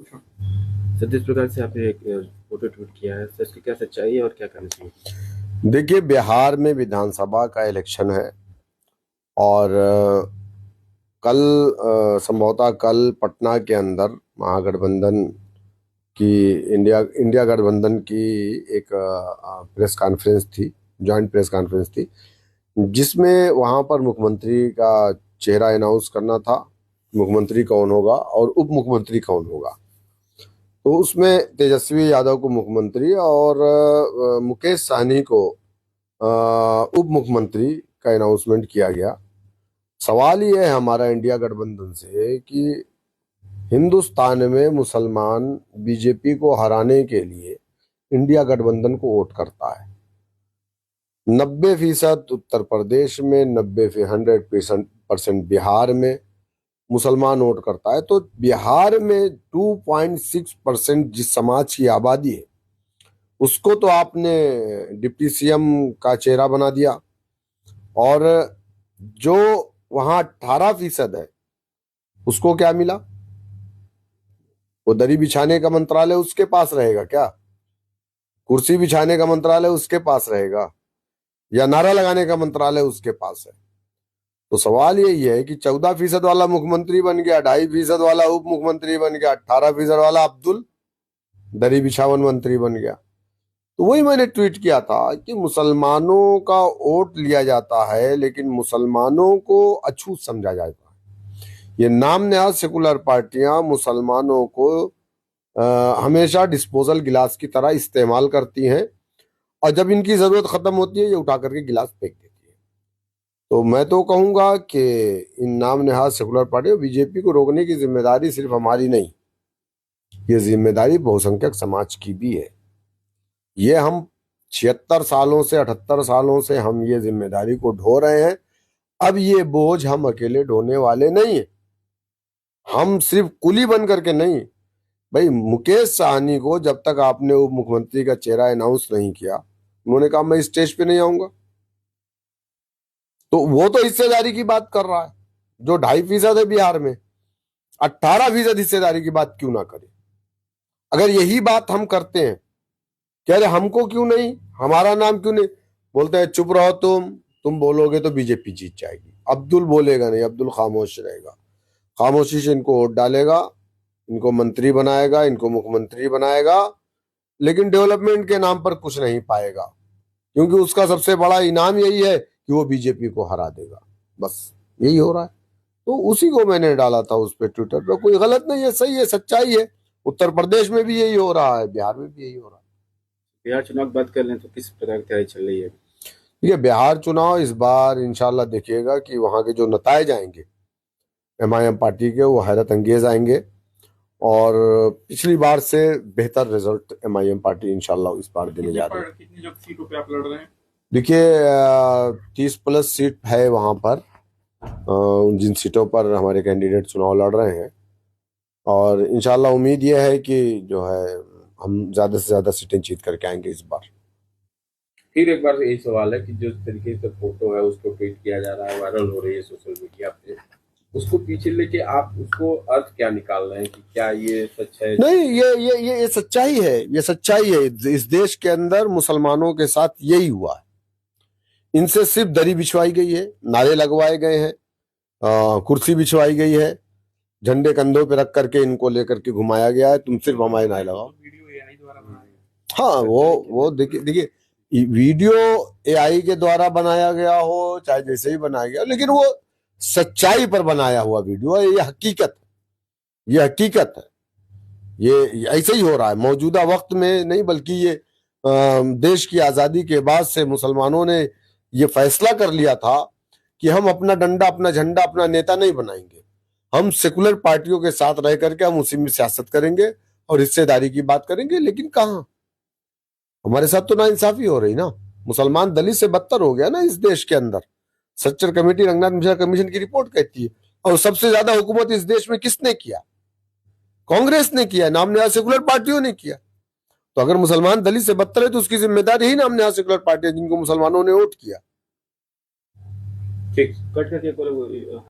Sir, जिस प्रकार से आपने एक फोटो ट्वीट किया है, सर इसकी क्या सच्चाई है और क्या कहना चाहिए? देखिए, बिहार में विधानसभा का इलेक्शन है और कल संभवतः कल पटना के अंदर महागठबंधन की इंडिया इंडिया गठबंधन की एक प्रेस कॉन्फ्रेंस थी, जॉइंट प्रेस कॉन्फ्रेंस थी, जिसमें वहां पर मुख्यमंत्री का चेहरा अनाउंस करना था। मुख्यमंत्री कौन होगा और उप मुख्यमंत्री कौन होगा। तो उसमें तेजस्वी यादव को मुख्यमंत्री और मुकेश सहनी को उप मुख्यमंत्री का अनाउंसमेंट किया गया। सवाल ये है हमारा इंडिया गठबंधन से कि हिंदुस्तान में मुसलमान बीजेपी को हराने के लिए इंडिया गठबंधन को वोट करता है। 90% उत्तर प्रदेश में, 100% बिहार में मुसलमान वोट करता है। तो बिहार में 2.6% जिस समाज की आबादी है उसको तो आपने डिप्टी सीएम का चेहरा बना दिया, और जो वहां 18% है उसको क्या मिला? वो दरी बिछाने का मंत्रालय उसके पास रहेगा क्या? कुर्सी बिछाने का मंत्रालय उसके पास रहेगा या नारा लगाने का मंत्रालय उसके पास है? तो सवाल यही है कि 14% वाला मुख्यमंत्री बन गया, 2.5% वाला उप मुख्यमंत्री बन गया, 18% वाला अब्दुल दरी बिछावन मंत्री बन गया। तो वही मैंने ट्वीट किया था कि मुसलमानों का वोट लिया जाता है लेकिन मुसलमानों को अछूत समझा जाता है। ये नाम नहाद सेकुलर पार्टियां मुसलमानों को हमेशा डिस्पोजल गिलास की तरह इस्तेमाल करती हैं, और जब इनकी जरूरत खत्म होती है ये उठा करके गिलास फेंक देती है। तो मैं तो कहूंगा कि इन नाम नहाद सेकुलर पार्टियों, बीजेपी को रोकने की जिम्मेदारी सिर्फ हमारी नहीं, ये जिम्मेदारी बहुसंख्यक समाज की भी है। ये हम 76 सालों से, 78 सालों से हम ये जिम्मेदारी को ढो रहे हैं। अब ये बोझ हम अकेले ढोने वाले नहीं है। हम सिर्फ कुली बन करके नहीं, भाई मुकेश सहनी को जब तक आपने उप मुख्यमंत्री का चेहरा अनाउंस नहीं किया, उन्होंने कहा मैं स्टेज पे नहीं आऊंगा। तो वो तो हिस्सेदारी की बात कर रहा है, जो 2.5% है बिहार में, 18% हिस्सेदारी की बात क्यों ना करे? अगर यही बात हम करते हैं, कह रहे हमको क्यों नहीं, हमारा नाम क्यों नहीं, बोलते हैं चुप रहो तुम बोलोगे तो बीजेपी जीत जाएगी। अब्दुल बोलेगा नहीं, अब्दुल खामोश रहेगा, खामोशी से इनको वोट डालेगा, इनको मंत्री बनाएगा, इनको मुख्यमंत्री बनाएगा, लेकिन डेवलपमेंट के नाम पर कुछ नहीं पाएगा, क्योंकि उसका सबसे बड़ा इनाम यही है कि वो बीजेपी को हरा देगा। बस यही हो रहा है। तो उसी को मैंने डाला था उस पर ट्विटर पर। कोई गलत नहीं है, सही है, सच्चाई है। उत्तर प्रदेश में भी यही हो रहा है, बिहार में भी यही हो रहा है। बिहार चुनाव की बात कर लें तो किस प्रकार की तैयारी चल रही है? ये बिहार चुनाव इस बार इंशाल्लाह देखिएगा कि वहां के जो नतायज आएंगे एमआईएम पार्टी के, वो हैरत अंगेज आएंगे, और पिछली बार से बेहतर रिजल्ट एमआईएम पार्टी इंशाल्लाह इस बार देने जा रही है। कितनी जब सीटों पे आप लड़ रहे हैं? देखिए, 30+ सीट है वहां पर, जिन सीटों पर हमारे कैंडिडेट चुनाव लड़ रहे हैं, और इंशाल्लाह उम्मीद यह है कि जो है हम ज्यादा से ज्यादा सीटें जीत करके आएंगे इस बार। फिर एक बार यही सवाल है कि जिस तरीके से फोटो है उसको ट्वीट किया जा रहा है, वायरल हो रही है सोशल मीडिया पे, उसको पीछे लेके आप उसको अर्थ क्या निकाल रहे हैं कि क्या ये सच है? नहीं, ये सच्चाई है, ये सच्चाई है। इस देश के अंदर मुसलमानों के साथ यही हुआ है। इनसे सिर्फ दरी बिछवाई गई है, नारे लगवाए गए हैं, कुर्सी बिछवाई गई है, झंडे कंधों पे रख करके इनको लेकर के घुमाया गया है, तुम सिर्फ हमारे नारे लगाओ। वीडियो एआई द्वारा बनाया गया। हाँ, वो देखिए देखिए, वीडियो एआई के द्वारा बनाया गया हो चाहे जैसे ही बनाया गया, लेकिन वो सच्चाई पर बनाया हुआ वीडियो है। ये हकीकत है, ये हकीकत है। ये ऐसे ही हो रहा है मौजूदा वक्त में नहीं, बल्कि ये देश की आजादी के बाद से मुसलमानों ने ये फैसला कर लिया था कि हम अपना डंडा, अपना झंडा, अपना नेता नहीं बनाएंगे। हम सेकुलर पार्टियों के साथ रह करके हम उसी में सियासत करेंगे और हिस्सेदारी की बात करेंगे। लेकिन कहाँ, हमारे साथ तो नाइंसाफी हो रही ना। मुसलमान दलित से बदतर हो गया ना इस देश के अंदर। सच्चर कमेटी, रंगनाथ मिश्रा कमीशन की रिपोर्ट कहती है। और सबसे ज्यादा हुकूमत इस देश में किसने किया? कांग्रेस ने किया, नाम नया सेकुलर पार्टियों ने किया। तो अगर मुसलमान दलित से बदतर है तो उसकी जिम्मेदारी ही नाम नया सेकुलर पार्टी है जिनको मुसलमानों ने वोट किया। ठीक, कट करके